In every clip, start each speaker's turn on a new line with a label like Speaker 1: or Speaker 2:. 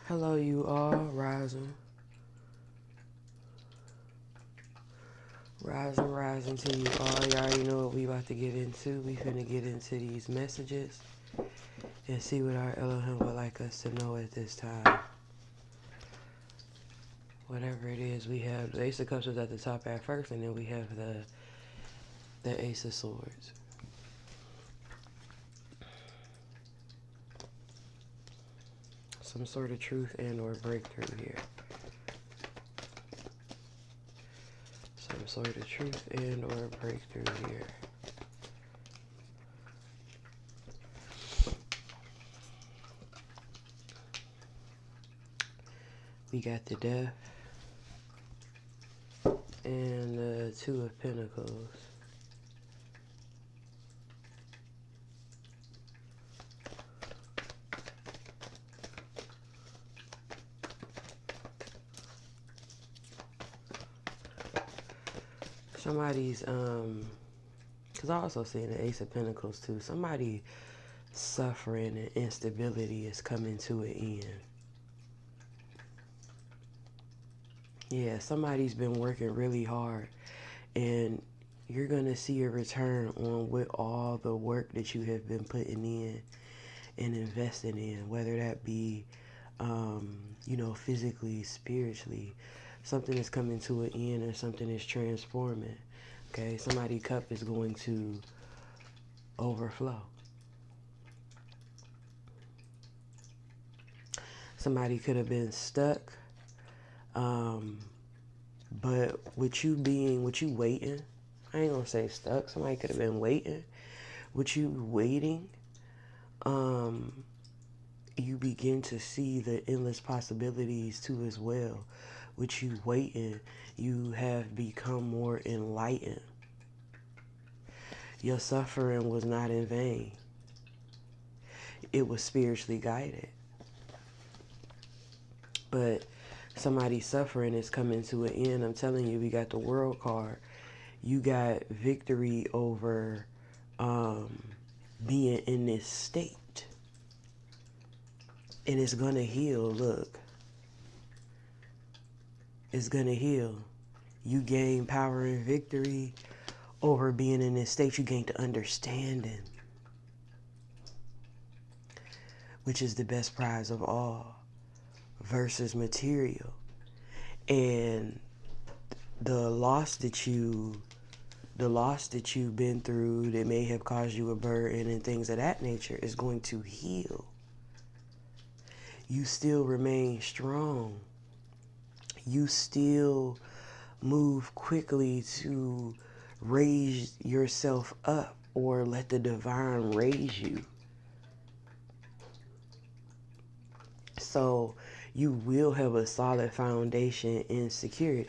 Speaker 1: Hello, you all. Rising. Rising to you all. You already know what we about to get into. We finna get into these messages and see what our Elohim would like us to know at this time. Whatever it is, we have the Ace of Cups is at the top at first, and then we have the Ace of Swords. Some sort of truth and or breakthrough here. Some sort of truth and or breakthrough here. We got the Death and the Two of Pentacles. Somebody's, because I also see the Ace of Pentacles too. Somebody suffering and instability is coming to an end. Yeah, somebody's been working really hard, and you're going to see a return on with all the work that you have been putting in and investing in, whether that be, physically, spiritually. Something is coming to an end or something is transforming. Okay, somebody's cup is going to overflow. Somebody could have been stuck, but with you waiting, I ain't gonna say stuck, somebody could have been waiting. With you waiting, you begin to see the endless possibilities too as well. With you waiting, you have become more enlightened. Your suffering was not in vain. It was spiritually guided. But somebody's suffering is coming to an end. I'm telling you, we got the World card. You got victory over being in this state. And it's going to heal. Look. It's going to heal. You gain power and victory over being in this state. You gain the understanding, which is the best prize of all, versus material. And the loss that you've been through that may have caused you a burden and things of that nature is going to heal. You still remain strong. You still move quickly to raise yourself up or let the divine raise you. So you will have a solid foundation in security.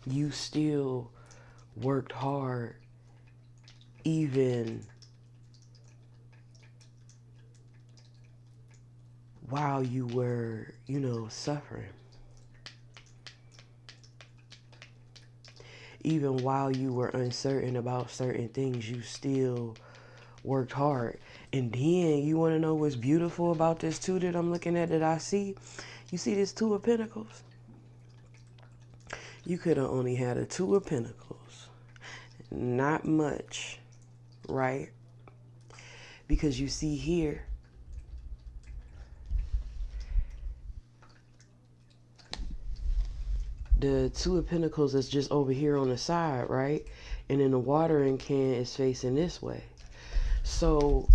Speaker 1: You still worked hard even while you were, suffering. Even while you were uncertain about certain things, you still worked hard. And then you want to know what's beautiful about this too that I'm looking at that I see? You see this Two of Pentacles? You could have only had a Two of Pentacles. Not much, right? Because you see here, the Two of Pentacles is just over here on the side, right? And then the watering can is facing this way. So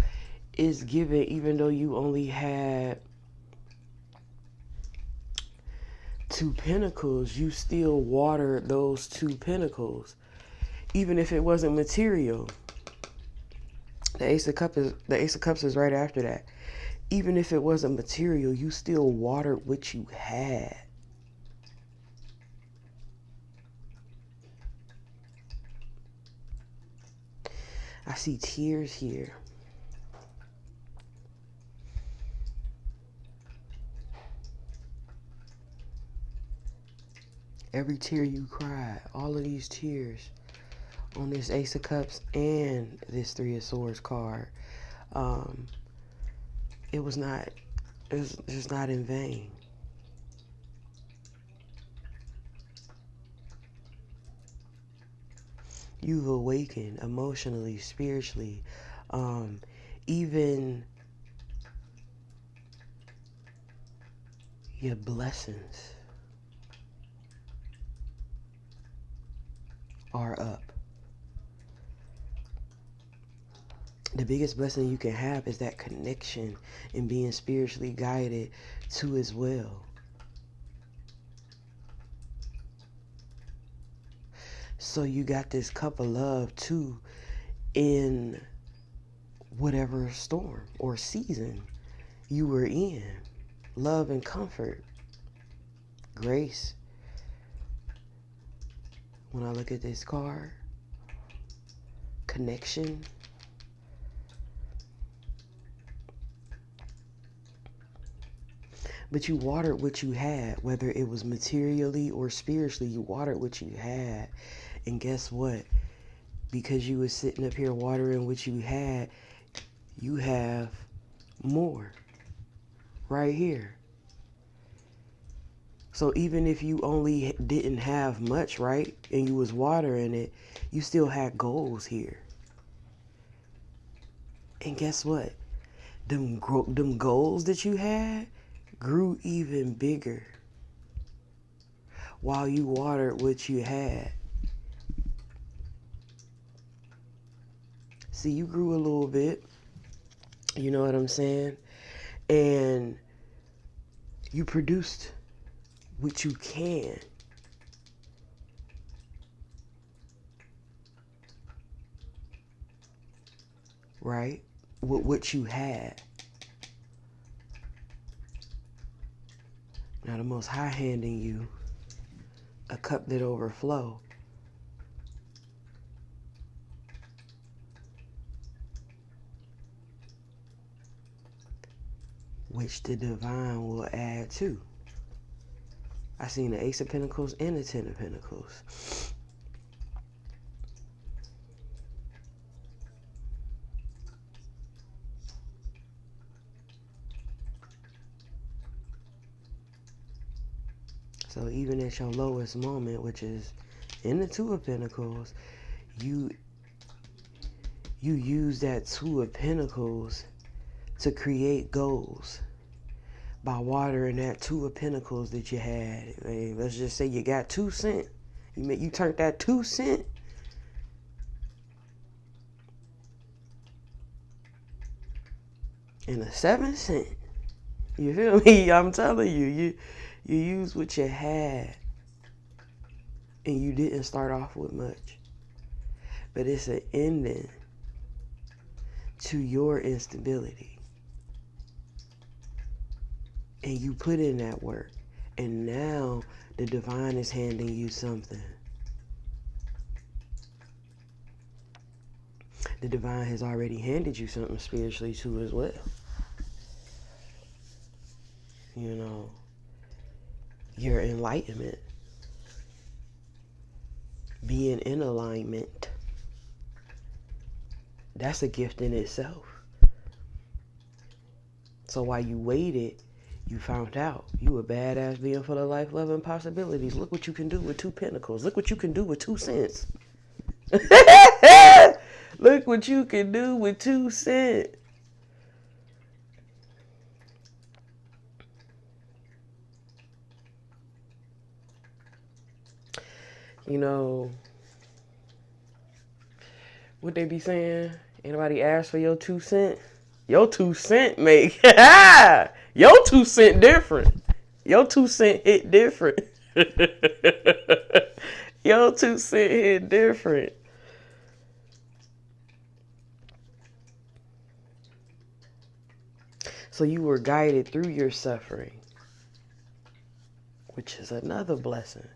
Speaker 1: it's given, even though you only had Two Pentacles, you still watered those Two Pentacles. Even if it wasn't material. The Ace of Cups is right after that. Even if it wasn't material, you still watered what you had. I see tears here. Every tear you cried, all of these tears on this Ace of Cups and this Three of Swords card, it was just not in vain. You've awakened emotionally, spiritually, even your blessings are up. The biggest blessing you can have is that connection and being spiritually guided to as well. So you got this cup of love too in whatever storm or season you were in. Love and comfort, grace. When I look at this card, connection. But you watered what you had, whether it was materially or spiritually, you watered what you had. And guess what? Because you was sitting up here watering what you had, you have more right here. So even if you only didn't have much, right, and you was watering it, you still had goals here. And guess what? Them goals that you had grew even bigger while you watered what you had. See, you grew a little bit, you know what I'm saying? And you produced what you can. Right? With what you had. Now the Most High handing you a cup that overflow. Which the divine will add to. I seen the Ace of Pentacles and the Ten of Pentacles. So even at your lowest moment, which is in the Two of Pentacles, you use that Two of Pentacles to create goals by watering that Two of Pentacles that you had. Let's just say you got 2 cents. You turned that 2 cents into 7 cents. You feel me? I'm telling you, you use what you had, and you didn't start off with much. But it's an ending to your instability. And you put in that work. And now the divine is handing you something. The divine has already handed you something spiritually too as well. You know, your enlightenment. Being in alignment. That's a gift in itself. So while you waited, you found out you a badass being full of life, love, and possibilities. Look what you can do with 2 pentacles. Look what you can do with 2 cents. Look what you can do with 2 cents. You know, what they be saying? Anybody ask for your 2 cents? Your 2 cent make your 2 cent different. Your 2 cent hit different. Your 2 cent hit different. So you were guided through your suffering, which is another blessing.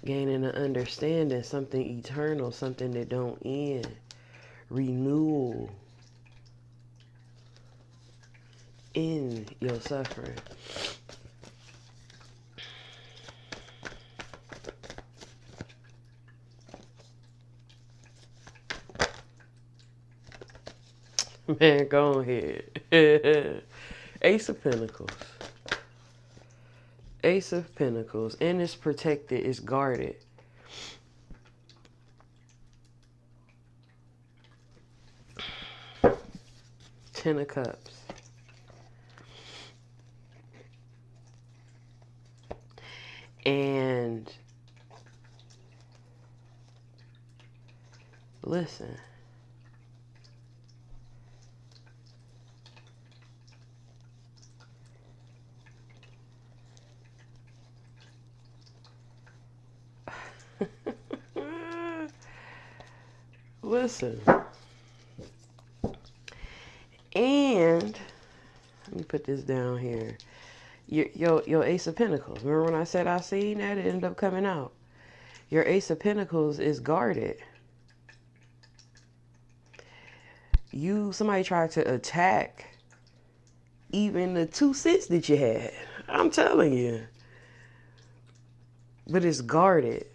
Speaker 1: Gaining an understanding, something eternal, something that don't end. Renewal. in your suffering. Man, go ahead. Ace of Pentacles. Ace of Pentacles. And it's protected. It's guarded. Ten of Cups. And listen. Listen. And let me put this down here. Your Ace of Pentacles. Remember when I said I seen that? It ended up coming out. Your Ace of Pentacles is guarded. Somebody tried to attack even the 2 cents that you had. I'm telling you. But it's guarded.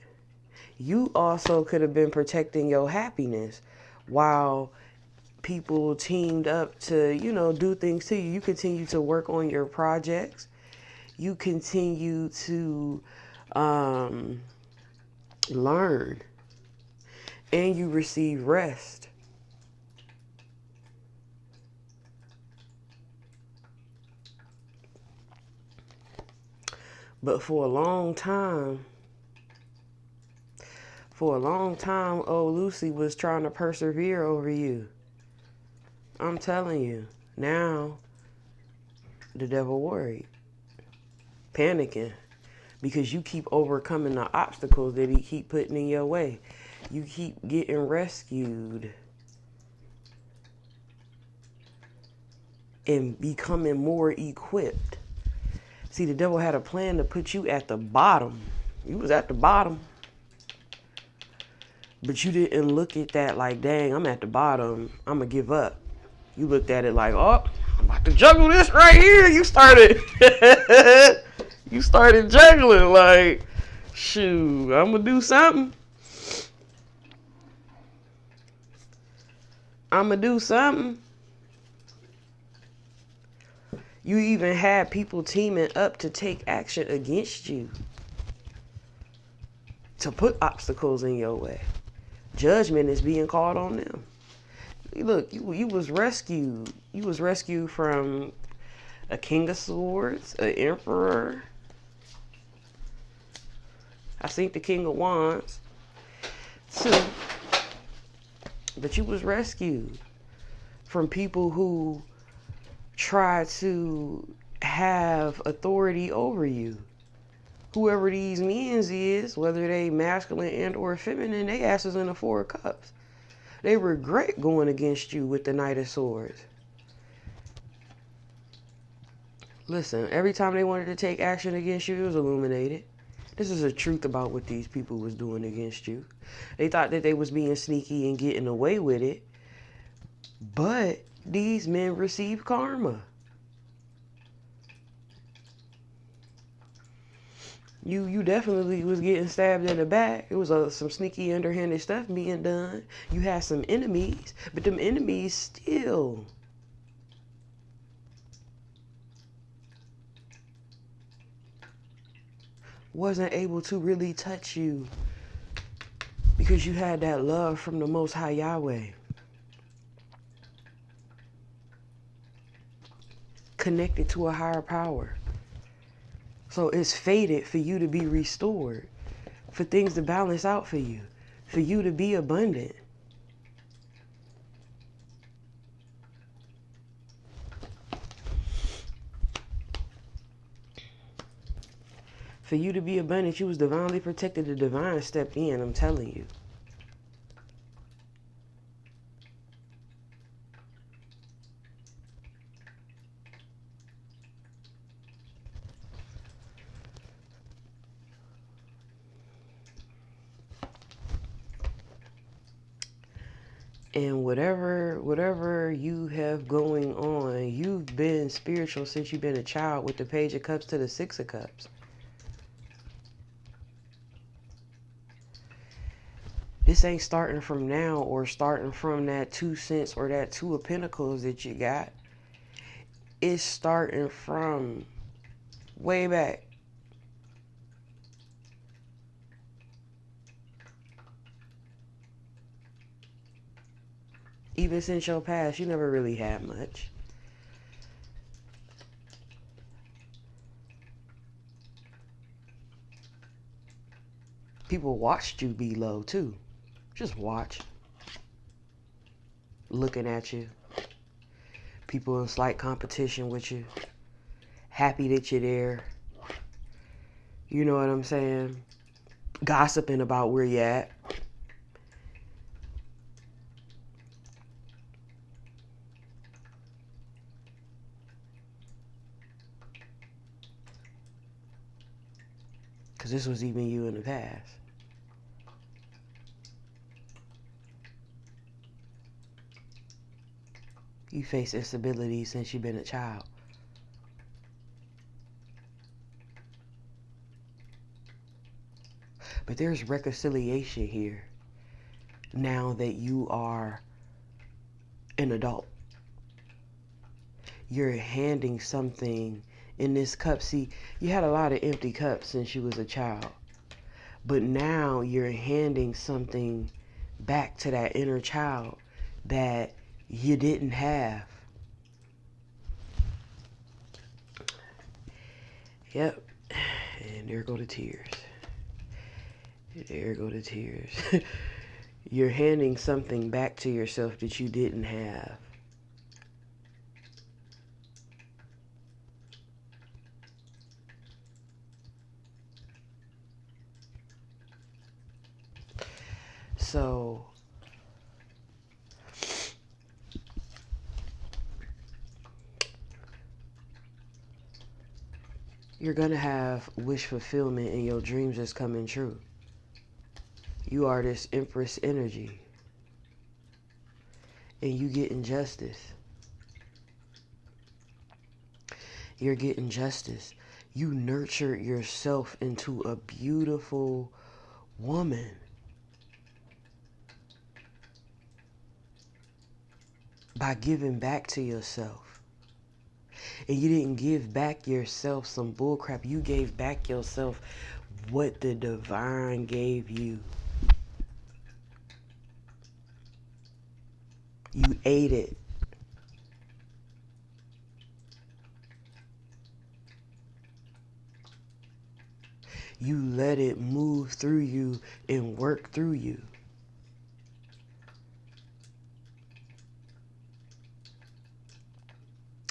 Speaker 1: You also could have been protecting your happiness while people teamed up to, do things to you. You continue to work on your projects. You continue to learn. And you receive rest. But for a long time, old Lucy was trying to persevere over you. I'm telling you. Now, the devil worried. Panicking. Because you keep overcoming the obstacles that he keep putting in your way. You keep getting rescued. And becoming more equipped. See, the devil had a plan to put you at the bottom. You was at the bottom. But you didn't look at that like, dang, I'm at the bottom. I'm going to give up. You looked at it like, oh, I'm about to juggle this right here. You started juggling like, shoot, I'm going to do something. You even had people teaming up to take action against you. To put obstacles in your way. Judgment is being called on them. Look, you was rescued. You was rescued from a King of Swords, an Emperor. I think the King of Wands, too. But you was rescued from people who try to have authority over you. Whoever these men's is, whether they masculine and or feminine, they asses in the 4 of Cups. They regret going against you with the Knight of Swords. Listen, every time they wanted to take action against you, it was illuminated. This is the truth about what these people was doing against you. They thought that they was being sneaky and getting away with it. But these men received karma. You definitely was getting stabbed in the back. It was some sneaky underhanded stuff being done. You had some enemies, but them enemies still wasn't able to really touch you because you had that love from the Most High Yahweh. Connected to a higher power. So it's fated for you to be restored, for things to balance out for you to be abundant. For you to be abundant, you was divinely protected. The divine stepped in, I'm telling you. And whatever you have going on, you've been spiritual since you've been a child, with the Page of Cups to the Six of Cups. This ain't starting from now or starting from that 2 cents or that 2 of Pentacles that you got. It's starting from way back. Even since your past, you never really had much. People watched you be low too. Just watch. Looking at you. People in slight competition with you. Happy that you're there. You know what I'm saying? Gossiping about where you're at. Because this was even you in the past. You face instability since you've been a child. But there's reconciliation here now that you are an adult. You're handing something in this cup. See, you had a lot of empty cups since you was a child. But now you're handing something back to that inner child that you didn't have. Yep. And there go the tears. There go the tears. You're handing something back to yourself that you didn't have. So you're going to have wish fulfillment and your dreams is coming true. You are this Empress energy. And you getting justice. You're getting justice. You nurtured yourself into a beautiful woman. By giving back to yourself. And you didn't give back yourself some bullcrap. You gave back yourself what the divine gave you. You ate it. You let it move through you and work through you.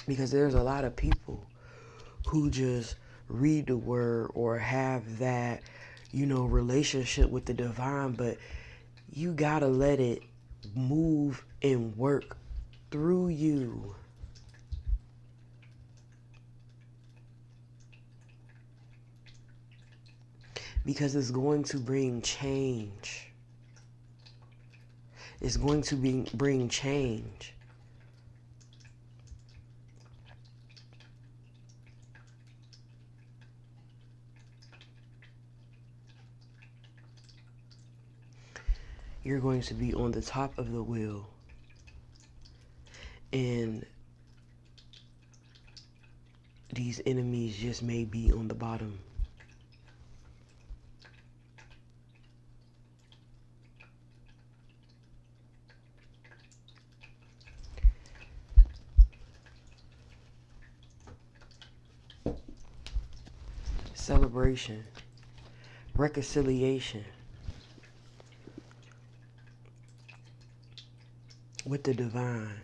Speaker 1: Because there's a lot of people who just read the word or have that, relationship with the divine, but you gotta let it move and work through you. Because it's going to bring change. It's going to bring change. You're going to be on the top of the wheel. And these enemies just may be on the bottom. Celebration. Reconciliation. With the divine.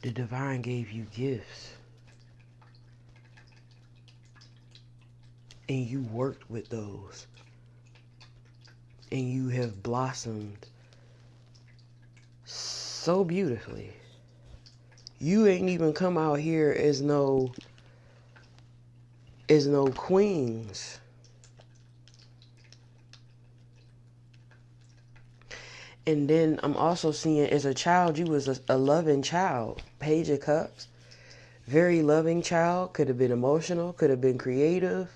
Speaker 1: The divine gave you gifts. And you worked with those. And you have blossomed so beautifully. You ain't even come out here as no queens. And then I'm also seeing as a child, you was a loving child. Page of Cups. Very loving child. Could have been emotional. Could have been creative.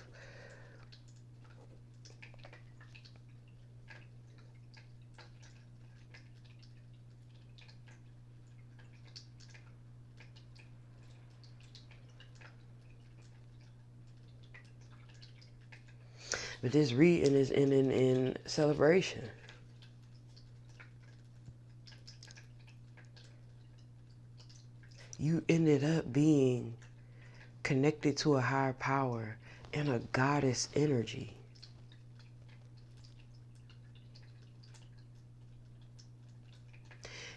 Speaker 1: But this reading is in celebration. You ended up being connected to a higher power and a goddess energy.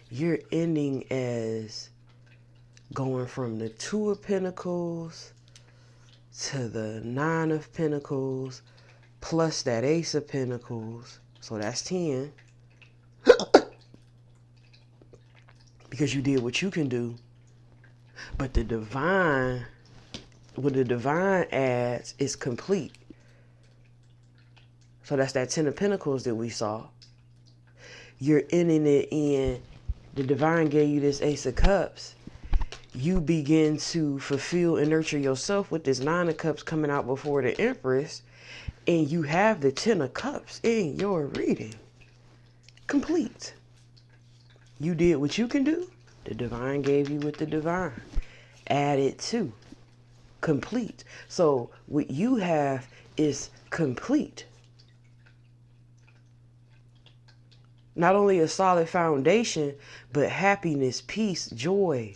Speaker 1: You're ending as going from the Two of Pentacles to the Nine of Pentacles plus that Ace of Pentacles. So that's 10. Because you did what you can do. But the divine, what the divine adds is complete. So that's that 10 of Pentacles that we saw. You're ending it in, the divine gave you this Ace of Cups. You begin to fulfill and nurture yourself with this 9 of Cups coming out before the Empress. And you have the 10 of Cups in your reading. Complete. You did what you can do. The divine gave you what the divine added to. Complete. So what you have is complete. Not only a solid foundation, but happiness, peace, joy,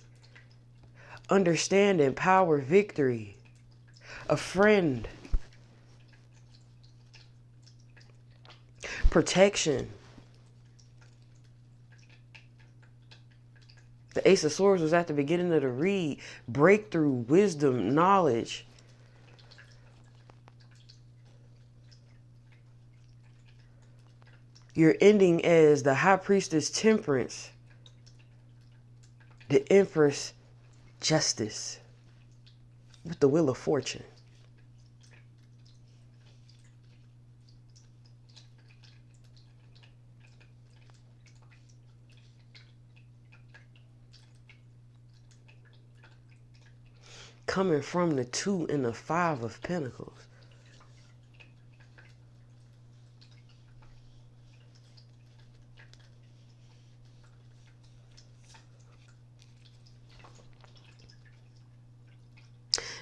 Speaker 1: understanding, power, victory, a friend, protection. The Ace of Swords was at the beginning of the read. Breakthrough, wisdom, knowledge. You're ending as the High Priestess, Temperance. The Empress, Justice. With the Wheel of Fortune. Coming from the 2 and the 5 of Pentacles.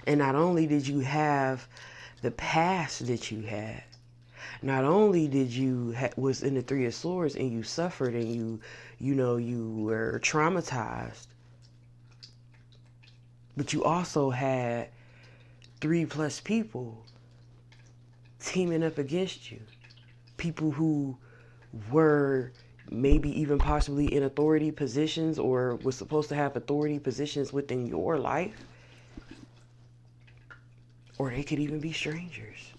Speaker 1: And not only did you have the past that you had, not only did you was in the 3 of Swords and you suffered and you were traumatized, but you also had 3+ people teaming up against you. People who were maybe even possibly in authority positions or was supposed to have authority positions within your life. Or they could even be strangers.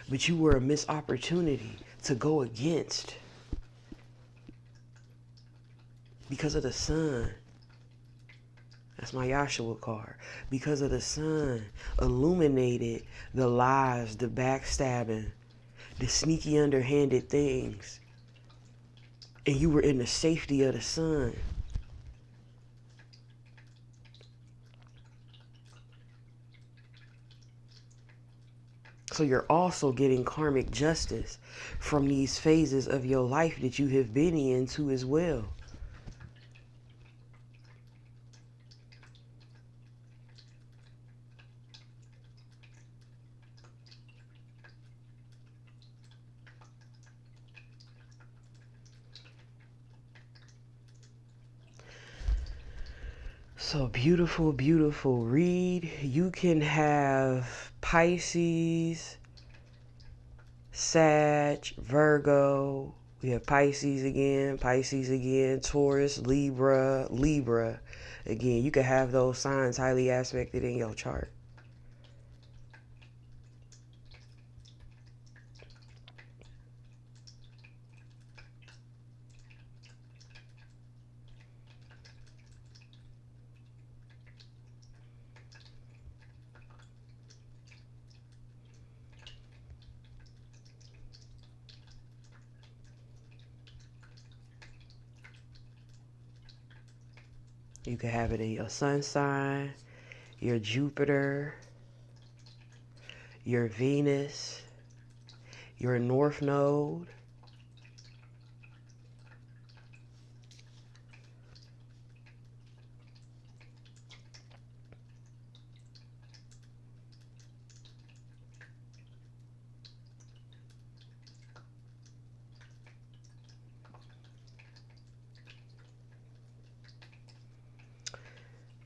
Speaker 1: But you were a missed opportunity to go against. Because of the sun. That's my Yahshua card. Because of the sun illuminated the lies, the backstabbing, the sneaky underhanded things. And you were in the safety of the sun. So you're also getting karmic justice from these phases of your life that you have been into as well. So beautiful, beautiful read. You can have Pisces, Sag, Virgo. We have Pisces again, Taurus, Libra, Libra. Again, you can have those signs highly aspected in your chart. You can have it in your sun sign, your Jupiter, your Venus, your North Node.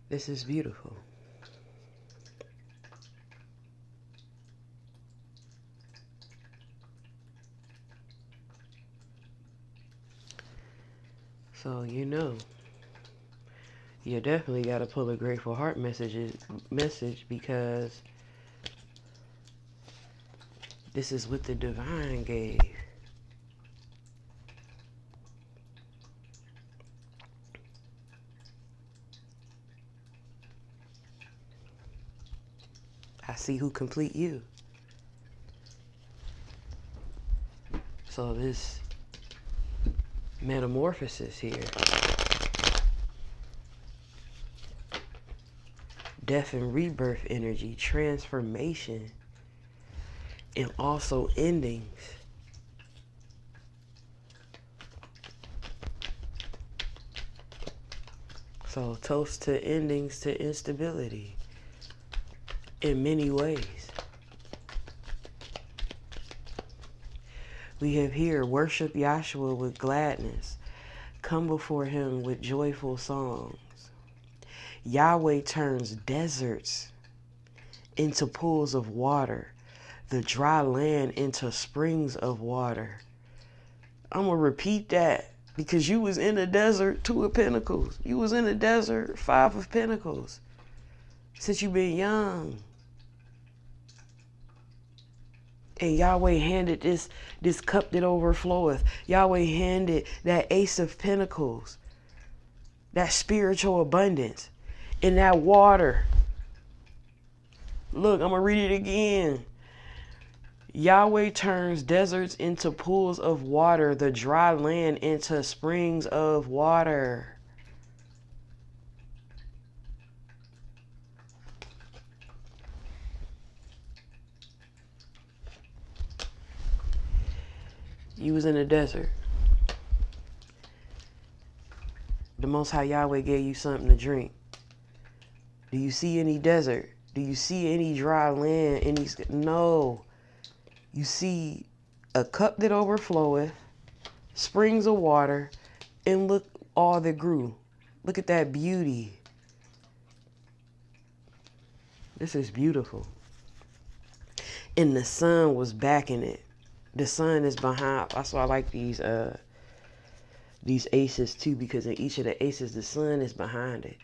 Speaker 1: This is beautiful. So, you definitely got to pull a grateful heart message because this is what the divine gave. I see who complete you. So this metamorphosis here, death and rebirth energy, transformation, and also endings. So toast to endings to instability in many ways. We have here, worship Yahshua with gladness. Come before him with joyful songs. Yahweh turns deserts into pools of water, the dry land into springs of water. I'm going to repeat that because you was in the desert, 2 of Pentacles. You was in the desert, 5 of Pentacles. Since you've been young. And Yahweh handed this cup that overfloweth. Yahweh handed that Ace of Pentacles, that spiritual abundance, and that water. Look, I'm going to read it again. Yahweh turns deserts into pools of water, the dry land into springs of water. You was in the desert. The Most High Yahweh gave you something to drink. Do you see any desert? Do you see any dry land? No. You see a cup that overfloweth, springs of water, and look all that grew. Look at that beauty. This is beautiful. And the sun was backing it. The sun is behind. That's why I like these aces too, because in each of the aces, the sun is behind it.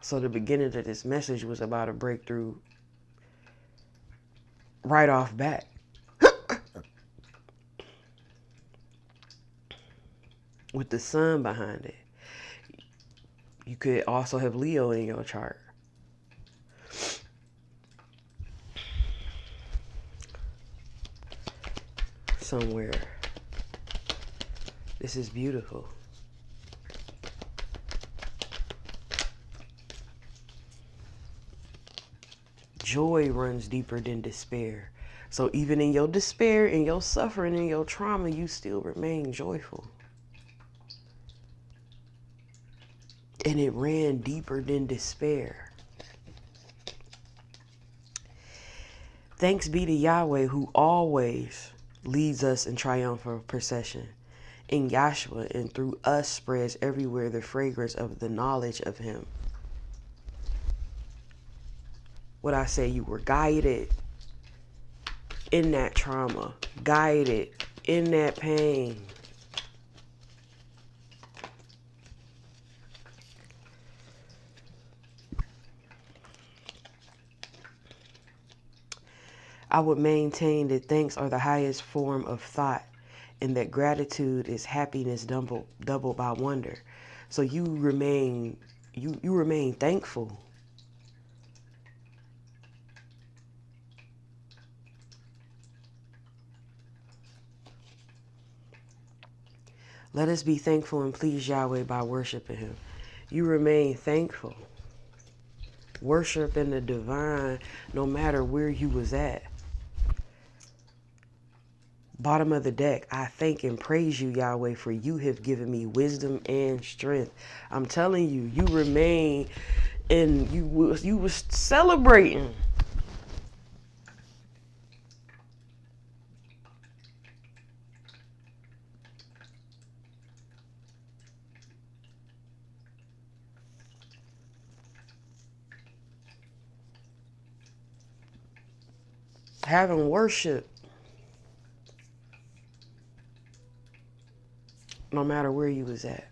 Speaker 1: So the beginning of this message was about a breakthrough right off bat. With the sun behind it. You could also have Leo in your chart. Somewhere. This is beautiful. Joy runs deeper than despair. So even in your despair, in your suffering, in your trauma, you still remain joyful. And it ran deeper than despair. Thanks be to Yahweh who always leads us in triumphal procession. In Yahshua and through us spreads everywhere the fragrance of the knowledge of him. What I say, you were guided in that trauma, guided in that pain. I would maintain that thanks are the highest form of thought and that gratitude is happiness doubled by wonder. So you remain thankful. Let us be thankful and please Yahweh by worshiping him. You remain thankful. Worship in the divine no matter where you was at. Bottom of the deck, I thank and praise you, Yahweh, for you have given me wisdom and strength. I'm telling you, you remain and you was celebrating. Having worship no matter where you was at.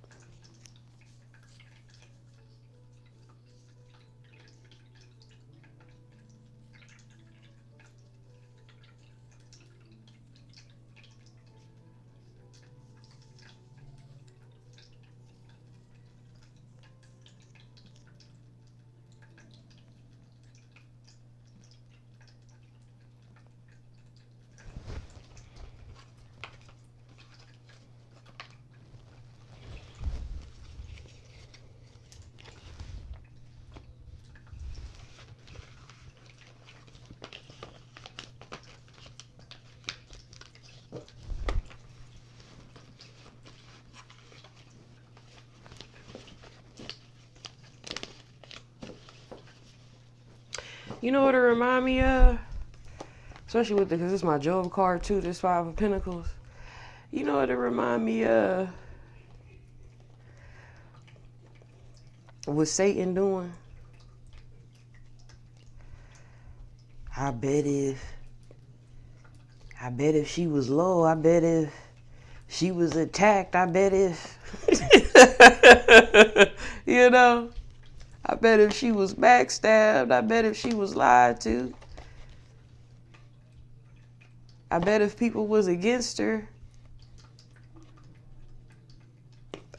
Speaker 1: You know what it remind me of? Especially with because it's my Job card too, this Five of Pentacles. You know what it remind me of? What's Satan doing? I bet if she was low, I bet if she was attacked, I bet if you know, I bet if she was backstabbed, I bet if she was lied to, I bet if people was against her,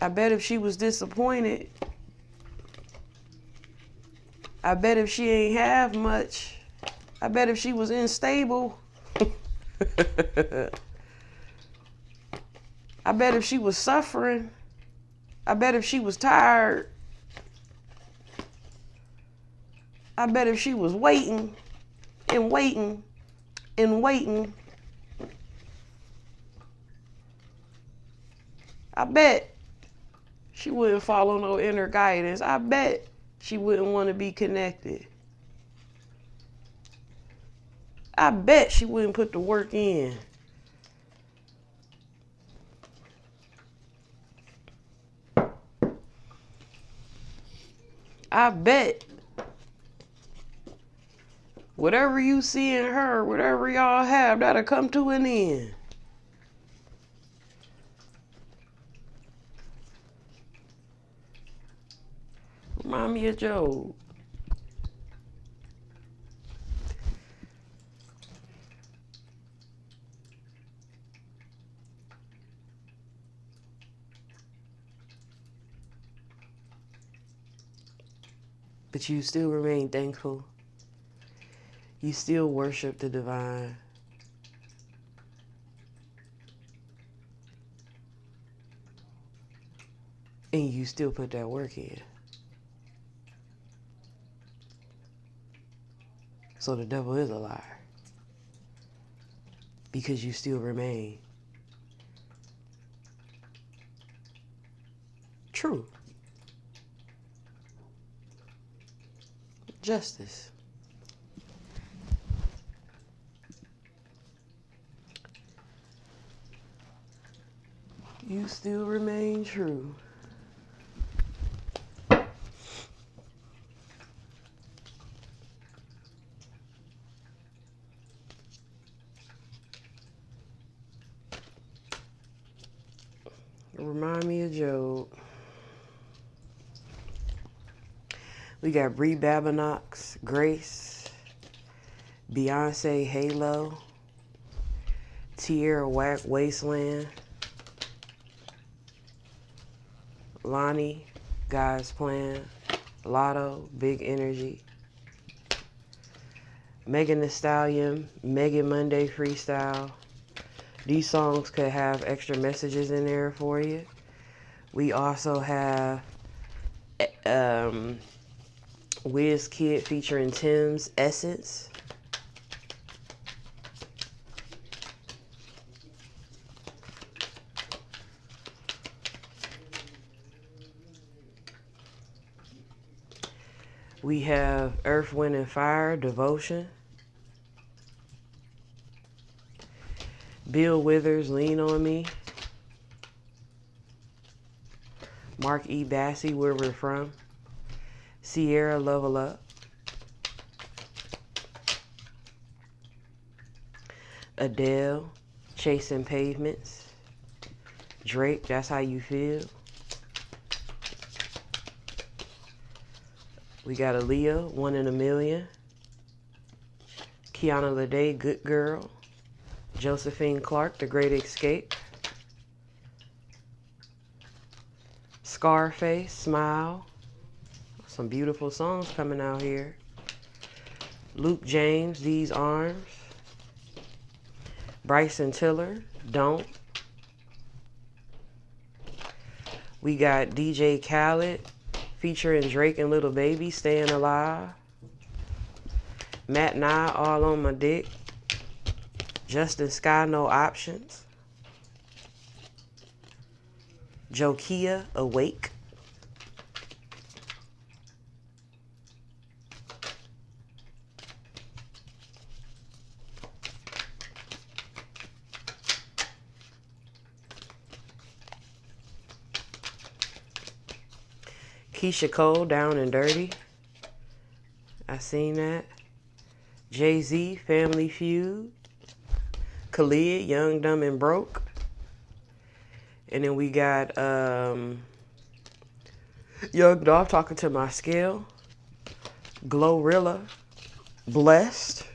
Speaker 1: I bet if she was disappointed, I bet if she ain't have much, I bet if she was unstable, I bet if she was suffering, I bet if she was tired, I bet if she was waiting and waiting and waiting, I bet she wouldn't follow no inner guidance. I bet she wouldn't want to be connected. I bet she wouldn't put the work in. I bet whatever you see in her, whatever y'all have, that'll come to an end. Remind me of Job. But you still remain thankful. You still worship the divine. And you still put that work in. So the devil is a liar. Because you still remain true. Justice. You still remain true. Remind me of Job. We got Bree Babinox, Grace, Beyonce, Halo, Tierra Whack, Wasteland, Lonnie, God's Plan, Lotto, Big Energy, Megan Thee Stallion, Megan Monday Freestyle, These songs could have extra messages in there for you. We also have Wizkid featuring Tim's Essence. We have Earth, Wind, and Fire, Devotion. Bill Withers, Lean on Me. Mark E. Bassey, Where We're From. Sierra, Level Up. Adele, Chasing Pavements. Drake, That's How You Feel. We got Aaliyah, One in a Million. Kiana Lede, Good Girl. Josephine Clark, The Great Escape. Scarface, Smile. Some beautiful songs coming out here. Luke James, These Arms. Bryson Tiller, Don't. We got DJ Khaled featuring Drake and Lil Baby, Staying Alive. Matt Nye, All on My Dick. Justin Sky, No Options. Jokia, Awake. Keisha Cole, Down and Dirty. I seen that. Jay-Z, Family Feud. Khalid, Young, Dumb, and Broke. And then we got Young Dolph, Talking to My Scale. Glorilla, Blessed.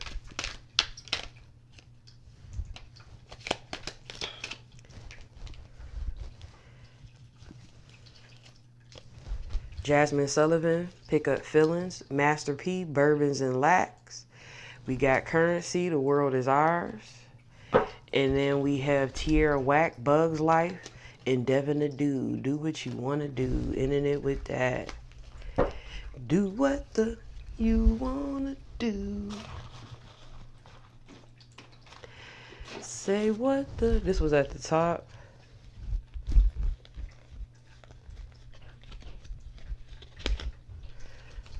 Speaker 1: Jasmine Sullivan, Pick Up Feelings. Master P, Bourbons and Lacs. We got Currency, The World Is Ours. And then we have Tierra Whack, Bugs Life. And Devin the Dude, Do What You Want to Do. Ending it with that. Do what the you want to do. Say what the... This was at the top.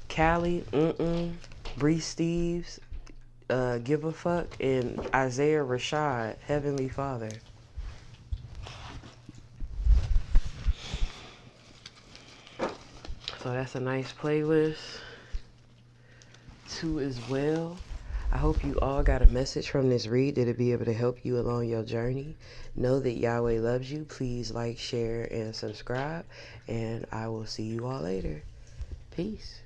Speaker 1: Callie, Bree Steves, Give a Fuck, and Isaiah Rashad, Heavenly Father. So that's a nice playlist too as well. I hope you all got a message from this read that'll be able to help you along your journey. Know that Yahweh loves you. Please like, share, and subscribe. And I will see you all later. Peace.